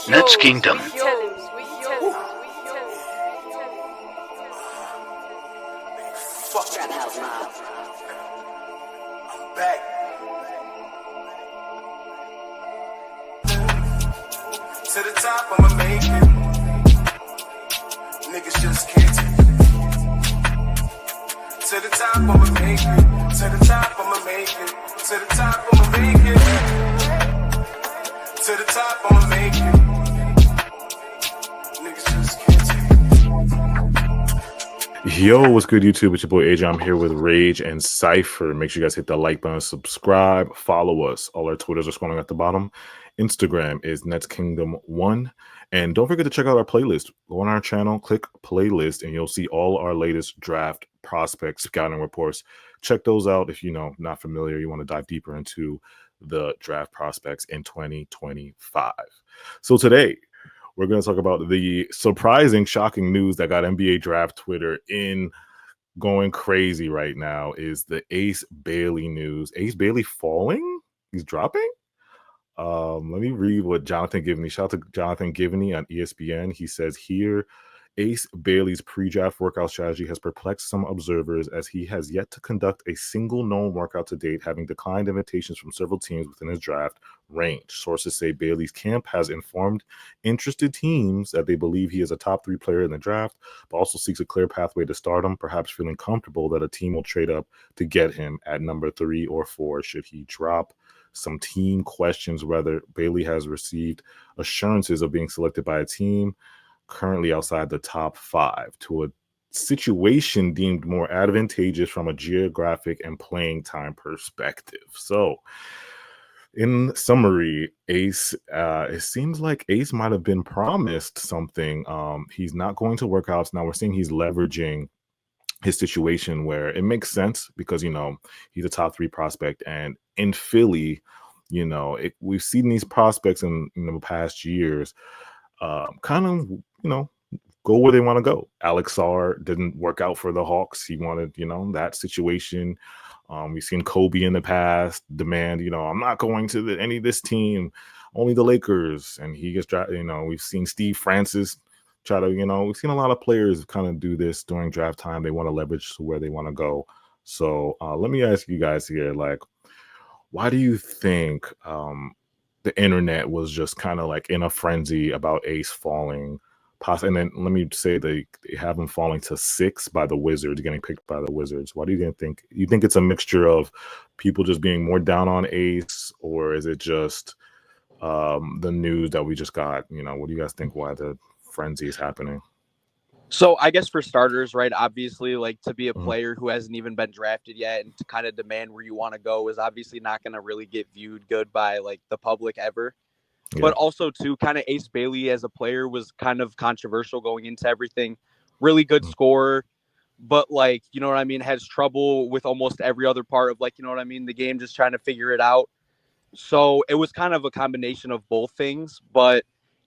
Nets Kingdom. Fuck that house, man. I'm back. To the top, I'ma make it. Niggas just can't take it. To the top, I'ma make it. To the top, I'ma make it. To the top, I'ma make it. To the top, I'ma make it. Niggas just can't take it. Yo, what's good, YouTube? It's your boy AJ. I'm here with Rage and Cypher. Make sure you guys hit that like button, subscribe, follow us. All our Twitters are scrolling at the bottom. Instagram is Nets Kingdom 1. And don't forget to check out our playlist. Go on our channel, click playlist, and you'll see all our latest draft prospects, scouting reports. Check those out if you're not familiar. You want to dive deeper into the draft prospects in 2025. So today, we're going to talk about the surprising, shocking news that got NBA Draft Twitter going crazy right now is the Ace Bailey news. Ace Bailey falling? He's dropping? Let me read what Jonathan Givney, shout out to Jonathan Givney on ESPN. He says here, Ace Bailey's pre-draft workout strategy has perplexed some observers as he has yet to conduct a single known workout to date, having declined invitations from several teams within his draft range. Sources say Bailey's camp has informed interested teams that they believe he is a top 3 player in the draft, but also seeks a clear pathway to stardom, perhaps feeling comfortable that a team will trade up to get him at number 3 or 4 should he drop. Some team questions whether Bailey has received assurances of being selected by a team currently outside the top 5 to a situation deemed more advantageous from a geographic and playing time perspective. So, in summary, Ace, it seems like Ace might have been promised something. He's not going to workouts. Now we're seeing he's leveraging his situation where it makes sense because, he's a top 3 prospect. And in Philly, we've seen these prospects in the past years kind of, go where they want to go. Alex Sarr didn't work out for the Hawks. He wanted, that situation. We've seen Kobe in the past demand, I'm not going to any of this team, only the Lakers. And he gets drafted. We've seen Steve Francis try to, we've seen a lot of players kind of do this during draft time. They want to leverage to where they want to go. So let me ask you guys here, why do you think the internet was just kind of in a frenzy about Ace falling? And then let me say they have him falling to 6 by the Wizards, getting picked by the Wizards. Why do you think? You think it's a mixture of people just being more down on Ace, or is it just the news that we just got? What do you guys think? Why the frenzy is happening? So I guess for starters, right, obviously, to be a player who hasn't even been drafted yet and to kind of demand where you want to go is obviously not going to really get viewed good by the public ever. Yeah. But also, too, kind of Ace Bailey as a player was kind of controversial going into everything. Really good scorer, but you know what I mean, has trouble with almost every other part of you know what I mean, the game, just trying to figure it out. So it was kind of a combination of both things, but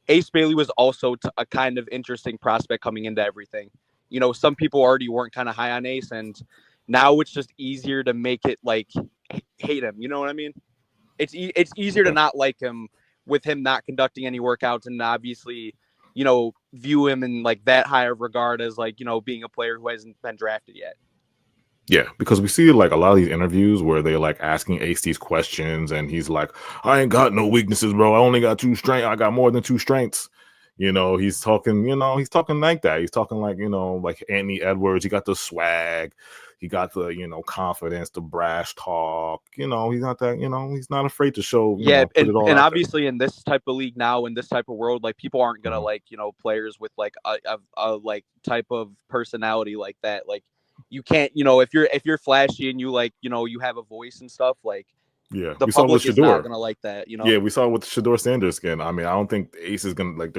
Ace Bailey was also a kind of interesting prospect coming into everything. Some people already weren't kind of high on Ace, and now it's just easier to make it hate him. You know what I mean? It's easier to not like him with him not conducting any workouts, and obviously, view him in that high of regard as being a player who hasn't been drafted yet. Yeah, because we see a lot of these interviews where they're asking Ace these questions, and he's like, "I ain't got no weaknesses, bro. I only got 2 strengths. I got more than 2 strengths." He's talking, he's talking like that. He's talking like Anthony Edwards. He got the swag, he got the confidence, the brash talk. He's not that. He's not afraid to show. And obviously in this type of league now, in this type of world, people aren't gonna players with a type of personality like that. You can't, if you're flashy and you you have a voice and stuff, yeah, the public is not gonna like that, Yeah, we saw with Shedeur Sanders skin. I mean, I don't think Ace is gonna the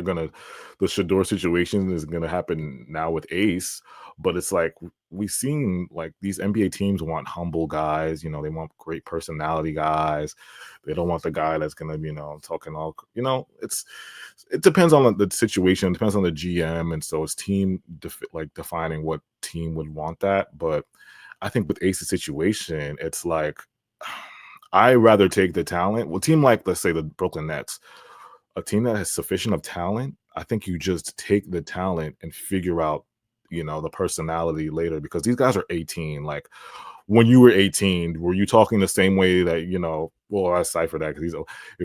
Shedeur situation is gonna happen now with Ace, but it's we've seen these NBA teams want humble guys. They want great personality guys. They don't want the guy that's gonna be talking all. It depends on the situation. It depends on the GM, and so it's team defining what team would want that. But I think with Ace's situation, it's I rather take the talent. Well, team let's say the Brooklyn Nets, a team that has sufficient of talent, I think you just take the talent and figure out, the personality later because these guys are 18. Like when you were 18, were you talking the same way that, well, I cipher that because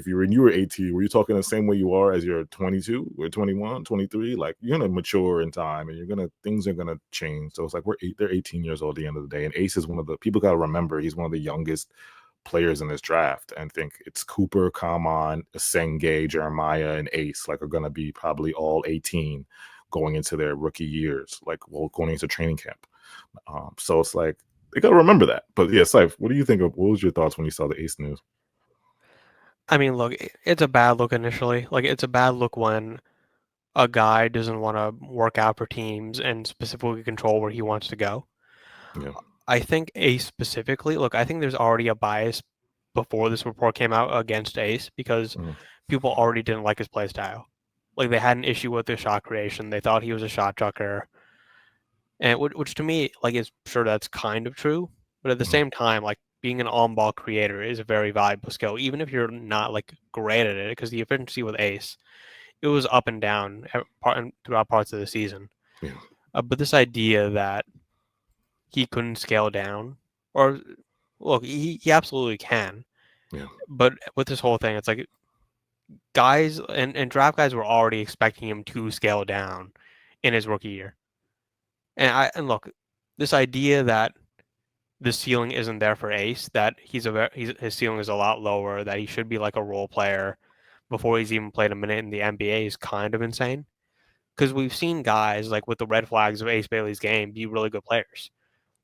when you were 18, were you talking the same way you are as you're 22 or 21, 23? Like you're gonna mature in time and things are gonna change. So it's like they're 18 years old at the end of the day. And Ace is one of the people gotta remember he's one of the youngest players in this draft, and think it's Cooper, Kamon, Senge, Jeremiah, and Ace like are gonna be probably all 18 going into their rookie years, going into training camp. So it's like they got to remember that. But yeah, Saif, what do you think what was your thoughts when you saw the Ace news? I mean, look, it's a bad look initially. Like, it's a bad look when a guy doesn't want to work out for teams and specifically control where he wants to go. Yeah. I think Ace specifically, look, I think there's already a bias before this report came out against Ace because people already didn't like his play style. Like, they had an issue with his shot creation. They thought he was a shot chucker. And which to me, like, is sure that's kind of true. But at the same time, like, being an on-ball creator is a very valuable skill, even if you're not, like, great at it, because the efficiency with Ace, it was up and down throughout parts of the season. Yeah. But this idea that he couldn't scale down, or look, he absolutely can. Yeah. But with this whole thing, it's like guys and draft guys were already expecting him to scale down in his rookie year. And look, this idea that the ceiling isn't there for Ace, that his ceiling is a lot lower, that he should be like a role player before he's even played a minute in the NBA is kind of insane. Because we've seen guys like with the red flags of Ace Bailey's game be really good players.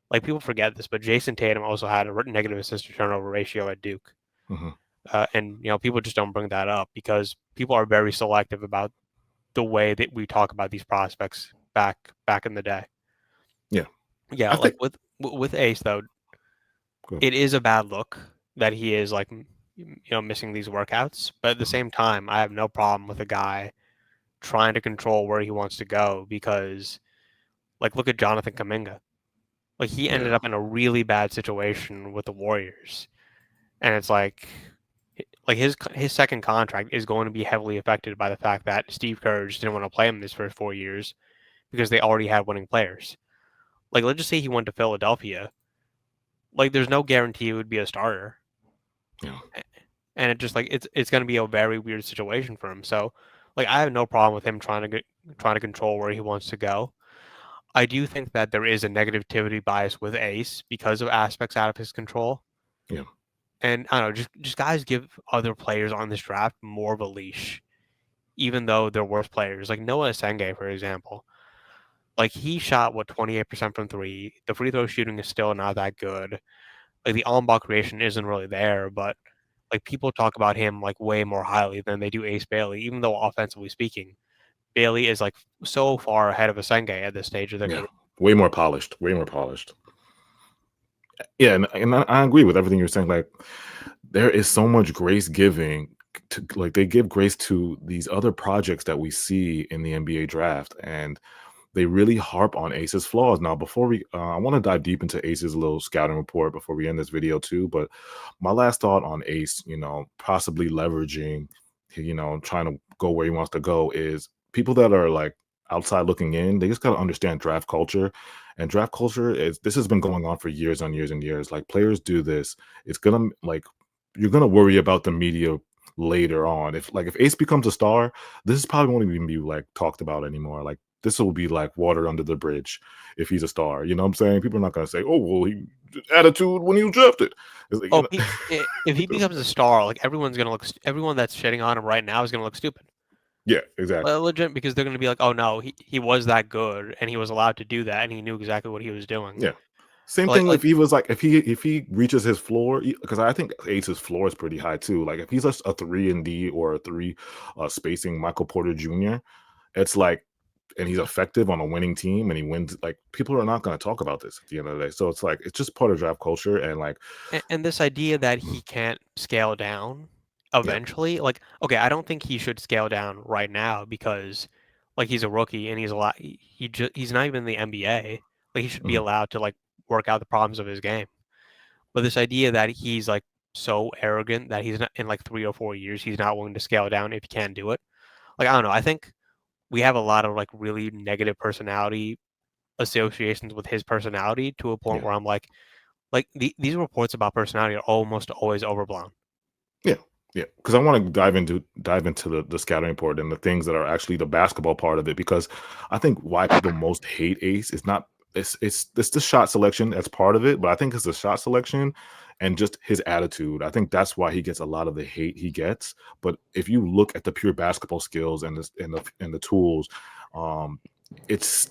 Like people forget this, but Jason Tatum also had a negative assist to turnover ratio at Duke. And people just don't bring that up because people are very selective about the way that we talk about these prospects back in the day. Yeah. With Ace though, it is a bad look that he is like missing these workouts. But at the same time, I have no problem with a guy trying to control where he wants to go because, like, look at Jonathan Kuminga. Like he ended up in a really bad situation with the Warriors, and it's like his second contract is going to be heavily affected by the fact that Steve Kerr just didn't want to play him this first 4 years because they already had winning players. Like let's just say he went to Philadelphia, like there's no guarantee it would be a starter. Yeah. And it just like it's going to be a very weird situation for him. So like I have no problem with him trying to control where he wants to go. I do think that there is a negativity bias with Ace because of aspects out of his control. Yeah. And I don't know, just guys give other players on this draft more of a leash, even though they're worse players. Like Noah Senge, for example. Like he shot 28% from three. The free throw shooting is still not that good. Like the on-ball creation isn't really there, but like people talk about him like way more highly than they do Ace Bailey, even though offensively speaking, Bailey is like so far ahead of Senge at this stage of their career. Way more polished. Yeah, and I agree with everything you're saying. Like there is so much grace giving to, like they give grace to these other projects that we see in the NBA draft, and they really harp on Ace's flaws. Now, before I want to dive deep into Ace's little scouting report before we end this video too. But my last thought on Ace, possibly leveraging, trying to go where he wants to go is people that are like outside looking in. They just got to understand draft culture, and draft culture this has been going on for years and years and years. Like players do this, it's gonna you're gonna worry about the media later on. If Ace becomes a star, this is probably won't even be like talked about anymore. Like this will be like water under the bridge if he's a star. You know what I'm saying? People are not going to say, oh, well, he attitude when he was drafted. Like, if he becomes a star, like everyone that's shitting on him right now is going to look stupid. Yeah, exactly. Legit, because they're going to be like, oh, no, he was that good and he was allowed to do that and he knew exactly what he was doing. Yeah. Same thing if he was like, if he reaches his floor, because I think Ace's floor is pretty high too. Like if he's a 3-and-D or a 3 spacing Michael Porter Jr., it's like, and he's effective on a winning team and he wins, like people are not going to talk about this at the end of the day. So it's like it's just part of draft culture. And like and this idea that he can't scale down eventually, like okay, I don't think he should scale down right now because like he's a rookie and he's not even in the NBA. Like he should be allowed to like work out the problems of his game. But this idea that he's like so arrogant that he's not in like 3 or 4 years he's not willing to scale down if he can do it. Like I don't know. I think we have a lot of like really negative personality associations with his personality to a point Yeah. where I'm like these reports about personality are almost always overblown. Yeah, because I want to dive into the scouting report and the things that are actually the basketball part of it. Because I think why people most hate Ace is not it's the shot selection that's part of it, but I think it's the shot selection and just his attitude. I think that's why he gets a lot of the hate he gets. But if you look at the pure basketball skills and the tools, um, it's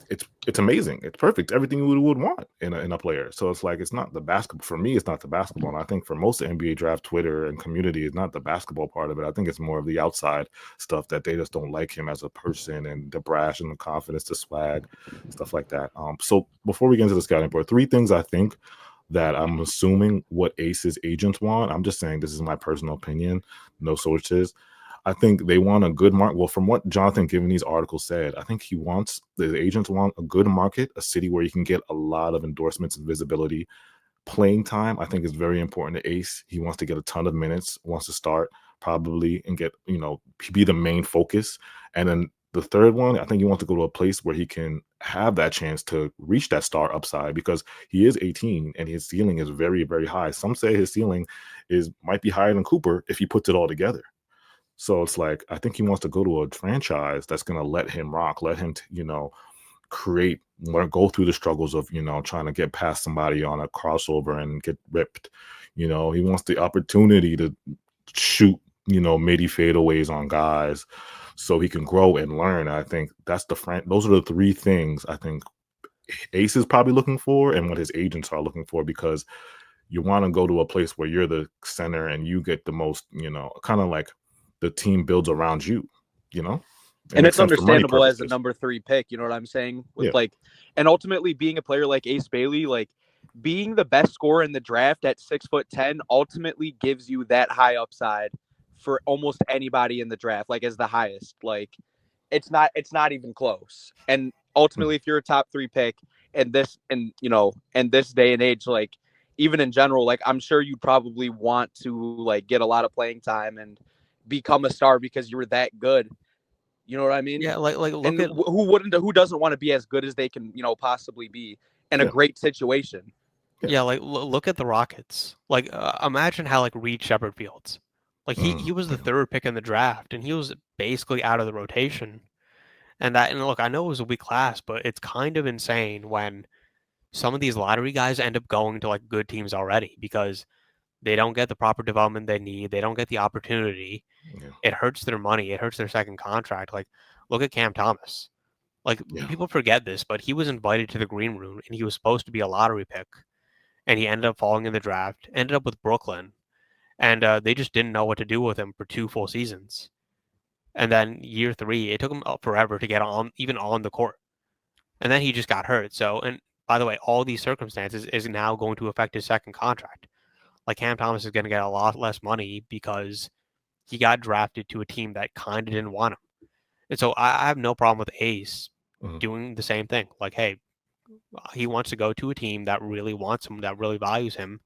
amazing. It's perfect. Everything you would want in a player. So it's like it's not the basketball for me. It's not the basketball. And I think for most of NBA draft Twitter and community, it's not the basketball part of it. I think it's more of the outside stuff that they just don't like him as a person and the brash and the confidence, the swag, stuff like that. So before we get into the scouting report, 3 things I think that I'm assuming what Ace's agents want. I'm just saying this is my personal opinion, no sources. I think they want a good market. Well, from what Jonathan Givney's article said, I think the agents want a good market, a city where you can get a lot of endorsements and visibility. Playing time, I think, is very important to Ace. He wants to get a ton of minutes, wants to start probably and get, be the main focus. And then the third one, I think he wants to go to a place where he can have that chance to reach that star upside because he is 18 and his ceiling is very, very high. Some say his ceiling might be higher than Cooper if he puts it all together. So it's like I think he wants to go to a franchise that's going to let him rock, let him, create, go through the struggles of, trying to get past somebody on a crossover and get ripped. He wants the opportunity to shoot, midi fadeaways on guys so he can grow and learn. I think those are the 3 things I think Ace is probably looking for and what his agents are looking for because you want to go to a place where you're the center and you get the most, kind of like the team builds around you, And it's makes sense for money understandable as a purposes. number 3 pick, you know what I'm saying? With Yeah. and ultimately being a player like Ace Bailey, like being the best scorer in the draft at 6'10" ultimately gives you that high upside for almost anybody in the draft, like as the highest. Like it's not even close. And ultimately, if you're a top 3 pick and this day and age, like even in general, like I'm sure you probably want to like get a lot of playing time and become a star because you were that good. You know what I mean? Yeah, like look And at who doesn't want to be as good as they can, possibly be in a great situation? yeah, like look at the Rockets. Like imagine how like Reed Shepherd Fields. Like he was the 3rd pick in the draft and he was basically out of the rotation. And look, I know it was a weak class, but it's kind of insane when some of these lottery guys end up going to like good teams already because they don't get the proper development they need. They don't get the opportunity. Yeah. It hurts their money. It hurts their second contract. Like, look at Cam Thomas. Like, Yeah. people forget this, but he was invited to the green room and he was supposed to be a lottery pick. And he ended up falling in the draft, ended up with Brooklyn. And they just didn't know what to do with him for 2 full seasons. And then year 3, it took him forever to get even on the court. And then he just got hurt. So, and by the way, all these circumstances is now going to affect his second contract. Like Cam Thomas is going to get a lot less money because he got drafted to a team that kind of didn't want him. And so I have no problem with Ace doing the same thing. Like, hey, he wants to go to a team that really wants him, that really values him,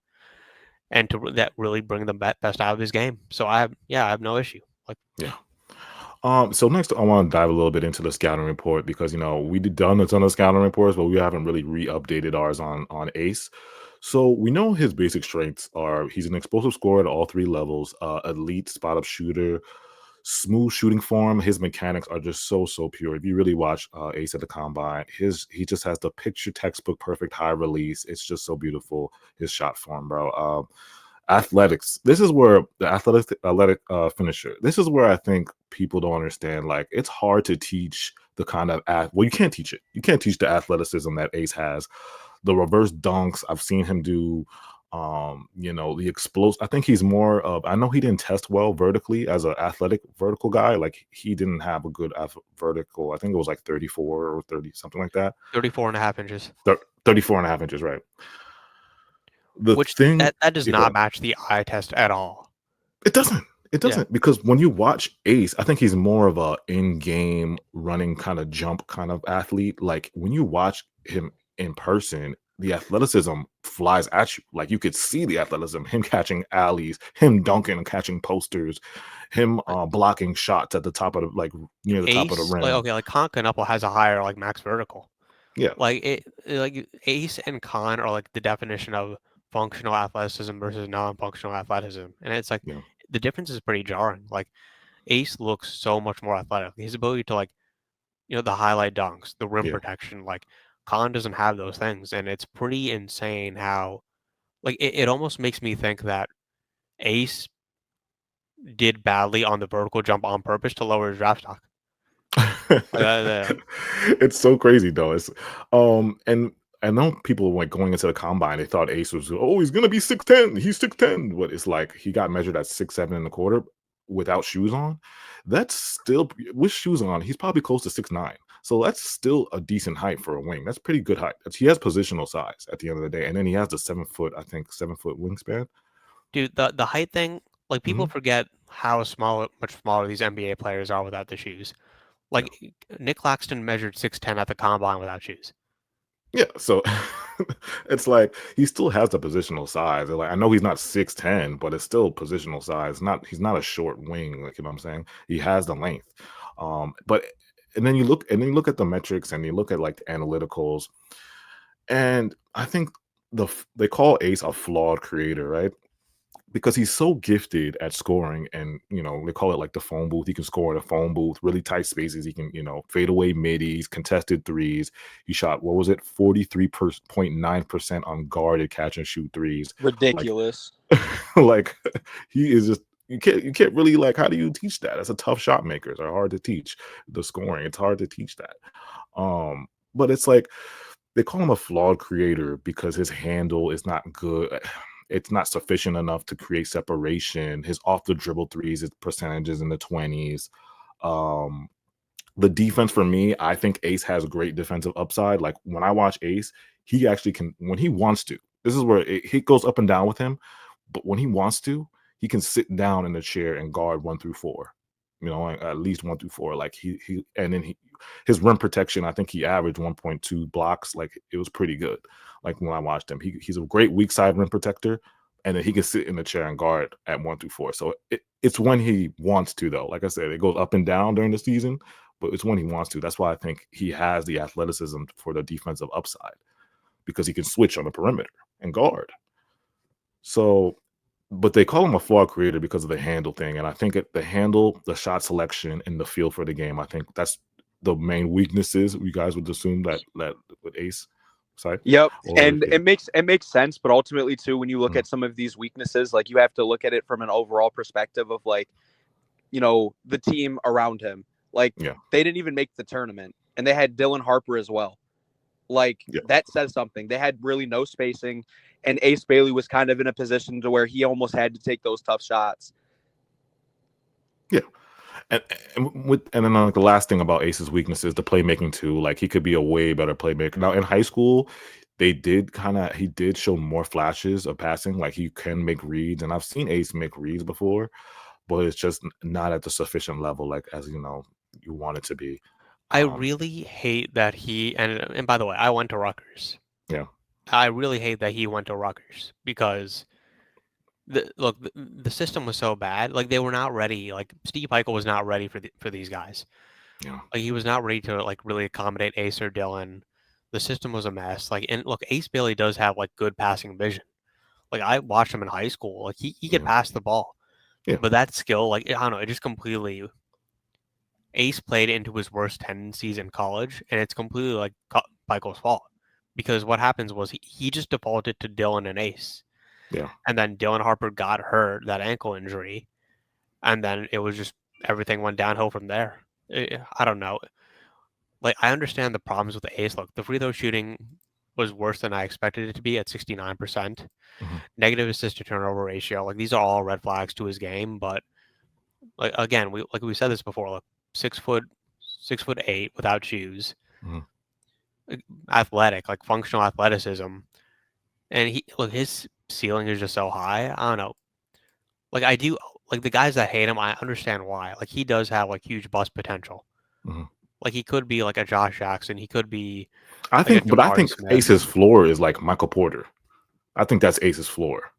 and that really bring the best out of his game. So I have no issue. Like, yeah. So next, I want to dive a little bit into the scouting report because we done a ton of scouting reports, but we haven't really re-updated ours on Ace. So we know his basic strengths are he's an explosive scorer at all 3 levels, elite spot up shooter, smooth shooting form. His mechanics are just so pure. If you really watch Ace at the Combine, he just has the picture textbook perfect high release. It's just so beautiful. His shot form, bro. Athletics. This is where the athletic finisher. This is where I think people don't understand. Like it's hard to teach the kind of you can't teach it. You can't teach the athleticism that Ace has. The reverse dunks. I've seen him do. The explosive. I think he's more of. I know he didn't test well vertically as an athletic vertical guy. Like he didn't have a good vertical. I think it was like 34 or 30, something like that. 34.5 inches. 34.5 inches, right? That does not match the eye test at all. It doesn't because when you watch Ace, I think he's more of a in-game running kind of jump kind of athlete. Like when you watch him in person, the athleticism flies at you. Like you could see the athleticism, him catching alleys, him dunking and catching posters, him blocking shots at the top of the like near the top of the Ace, like rim. okay, like Khan Knuckle has a higher like max vertical. Yeah, Like Ace and Khan are like the definition of functional athleticism versus non-functional athleticism, and it's like yeah, the difference is pretty jarring. Like Ace looks so much more athletic. His ability to like the highlight dunks, the rim yeah. protection, like Khan doesn't have those things, and it's pretty insane how like it almost makes me think that Ace did badly on the vertical jump on purpose to lower his draft stock. It's so crazy though. It's and I know people like going into the combine, they thought Ace was he's gonna be 6'10. He's 6'10. But it's like he got measured at 6'7 and a quarter without shoes on. That's still with shoes on, he's probably close to 6'9. So that's still a decent height for a wing. That's pretty good height. He has positional size at the end of the day. And then he has the 7 foot, I think 7 foot wingspan. Dude, the height thing, like people Mhm. forget how much smaller these NBA players are without the shoes. Yeah. Like Nick Claxton measured 6'10" at the combine without shoes. Yeah, so it's like he still has the positional size. Like I know he's not 6'10, but it's still positional size. Not he's not a short wing, like you know what I'm saying? He has the length. But and then you look at the metrics and you look at like the analyticals, and I think they call Ace a flawed creator, right? Because he's so gifted at scoring, and they call it like the phone booth. He can score in a phone booth, really tight spaces. He can fade away middies, contested threes. He shot, what was it, 43.9% on guarded catch and shoot threes. Ridiculous. Like he is just, you can't really, like, how do you teach that? That's a tough shot makers are hard to teach. The scoring, it's hard to teach that. But it's like they call him a flawed creator because his handle is not good. It's not sufficient enough to create separation. His off the dribble threes, his percentages in the 20s. Um, the defense for me, I think Ace has great defensive upside. Like when I watch Ace, he actually can, when he wants to. This is where he goes up and down with him, but when he wants to, he can sit down in the chair and guard 1 through 4. At least 1 through 4. Like and then his rim protection, I think he averaged 1.2 blocks. Like it was pretty good. Like when I watched him, he's a great weak side rim protector, and then he can sit in the chair and guard at 1 through 4. So it's when he wants to, though. Like I said, it goes up and down during the season, but it's when he wants to. That's why I think he has the athleticism for the defensive upside, because he can switch on the perimeter and guard. So, but they call him a flawed creator because of the handle thing, and I think the handle, the shot selection, and the feel for the game. I think that's the main weaknesses. You guys would assume that with Ace. Side. Yep. Or, And yeah. it makes sense, but ultimately too, when you look Mhm. at some of these weaknesses, like you have to look at it from an overall perspective of like, the team around him. Like Yeah. they didn't even make the tournament, and they had Dylan Harper as well. Like Yeah. that says something. They had really no spacing, and Ace Bailey was kind of in a position to where he almost had to take those tough shots. Yeah. And then the last thing about Ace's weakness is the playmaking too. Like he could be a way better playmaker. Now in high school, he did show more flashes of passing. Like he can make reads, and I've seen Ace make reads before, but it's just not at the sufficient level, like as you want it to be. I really hate that he and by the way, I went to Rutgers. Yeah. I really hate that he went to Rutgers because the system was so bad. Like they were not ready. Like Steve Eichel was not ready for these guys. Yeah. Like he was not ready to like really accommodate Ace or Dylan. The system was a mess. Like and look, Ace Bailey does have like good passing vision. Like I watched him in high school. Like he could Yeah. pass the ball. Yeah. But that skill, like I don't know, it just completely Ace played into his worst tendencies in college, and it's completely like Michael's fault. Because what happens was he just defaulted to Dylan and Ace. Yeah. And then Dylan Harper got hurt, that ankle injury. And then it was just everything went downhill from there. I don't know. Like I understand the problems with the Ace. Look, the free throw shooting was worse than I expected it to be at 69%. Mhm. Negative assist to turnover ratio. Like these are all red flags to his game, but like again, we said this before, like 6'8" without shoes, Mhm. athletic, like functional athleticism, and his ceiling is just so high. I don't know. Like I do, like the guys that hate him, I understand why. Like he does have like huge bust potential. Mhm. Like he could be like a Josh Jackson. He could be I like a think, but I Jabari think Smith. Ace's floor is like Michael Porter. I think that's Ace's floor.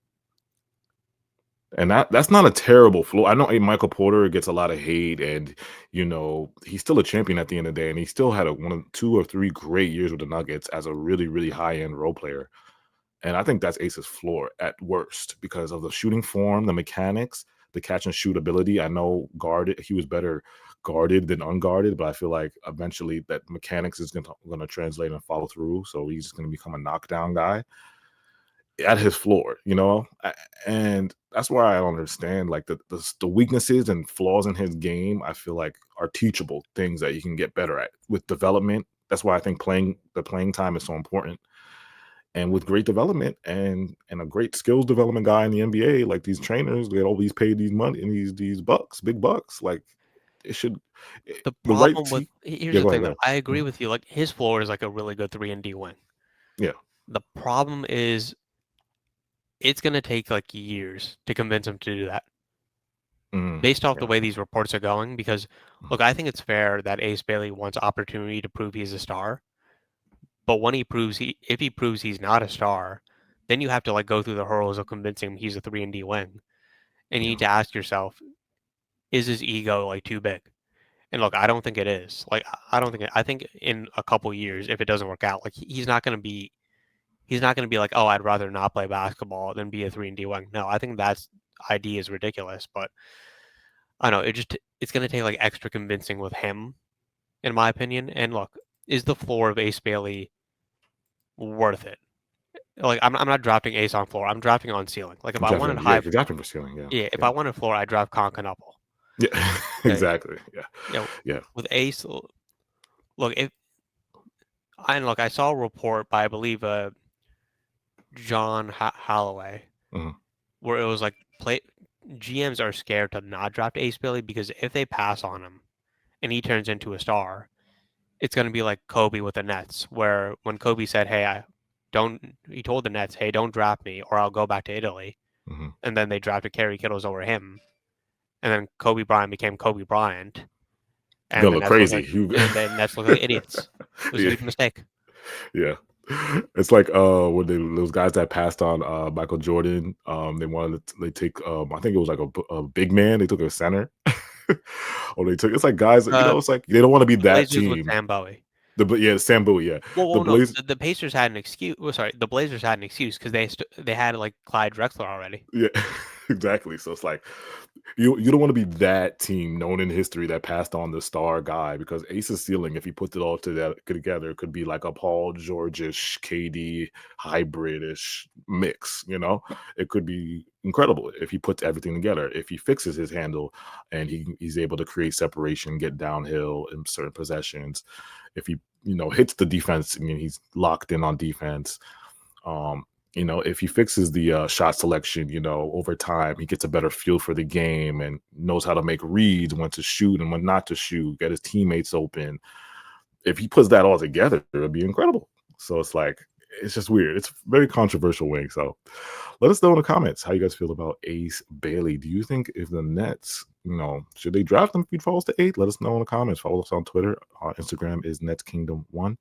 And that's not a terrible floor. I know Michael Porter gets a lot of hate, and he's still a champion at the end of the day, and he still had one of 2 or 3 great years with the Nuggets as a really, really high end role player. And I think that's Ace's floor at worst because of the shooting form, the mechanics, the catch and shoot ability. I know he was better guarded than unguarded, but I feel like eventually that mechanics is going to translate and follow through. So he's going to become a knockdown guy at his floor, and that's why I don't understand like the weaknesses and flaws in his game. I feel like are teachable things that you can get better at with development. That's why I think the playing time is so important. And with great development and a great skills development guy in the NBA, like these trainers, they always pay these money and these big bucks. Like it should. The right problem with here's Yeah, the go thing ahead. though. I agree with you. Like his floor is like a really good 3-and-D wing. Yeah. The problem is it's gonna take like years to convince him to do that. Based off the way these reports are going, because look, I think it's fair that Ace Bailey wants opportunity to prove he's a star. But when if he proves he's not a star, then you have to like go through the hurdles of convincing him he's a 3-and-D wing. And you need to ask yourself, is his ego like too big? And look, I don't think it is. Like I think in a couple years, if it doesn't work out, like he's not gonna be like, oh, I'd rather not play basketball than be a 3-and-D wing. No, I think that's idea is ridiculous. But I don't know, it's gonna take like extra convincing with him, in my opinion. And look, is the floor of Ace Bailey worth it? Like I'm not drafting Ace on floor. I'm drafting on ceiling. Like if I wanted high, you're drafting for ceiling. Yeah. if I wanted floor, I draft Concanapple. Yeah, exactly. Yeah. With Ace, look, I saw a report by I believe John Holloway where it was like GMs are scared to not draft Ace Bailey because if they pass on him and he turns into a star, it's going to be like Kobe with the Nets, where when Kobe said, "Hey, he told the Nets, hey, don't draft me or I'll go back to Italy," and then they drafted Kerry Kittles over him, and then Kobe Bryant became Kobe Bryant. And gonna look crazy. And then Nets look like idiots. It was a big mistake. Yeah. It's like when those guys that passed on Michael Jordan, they take I think it was like a big man, they took a center. Or it's like guys, it's like they don't want to be that Blazers team. with Sam Bowie. Sam Bowie, yeah. Well, the Pacers had an excuse. Well, sorry, the Blazers had an excuse because they had like Clyde Drexler already. Yeah, exactly. So it's like you don't want to be that team known in history that passed on the star guy, because Ace's ceiling, if he puts it all together, could be like a Paul George-ish, KD hybrid-ish mix. It could be incredible if he puts everything together. If he fixes his handle and he's able to create separation, get downhill in certain possessions. If he hits the defense, he's locked in on defense. If he fixes the shot selection, over time, he gets a better feel for the game and knows how to make reads, when to shoot and when not to shoot, get his teammates open. If he puts that all together, it would be incredible. So it's like, it's just weird. It's very controversial wing. So let us know in the comments how you guys feel about Ace Bailey. Do you think if the Nets, should they draft him if he falls to 8? Let us know in the comments. Follow us on Twitter. Our Instagram is NetsKingdom1.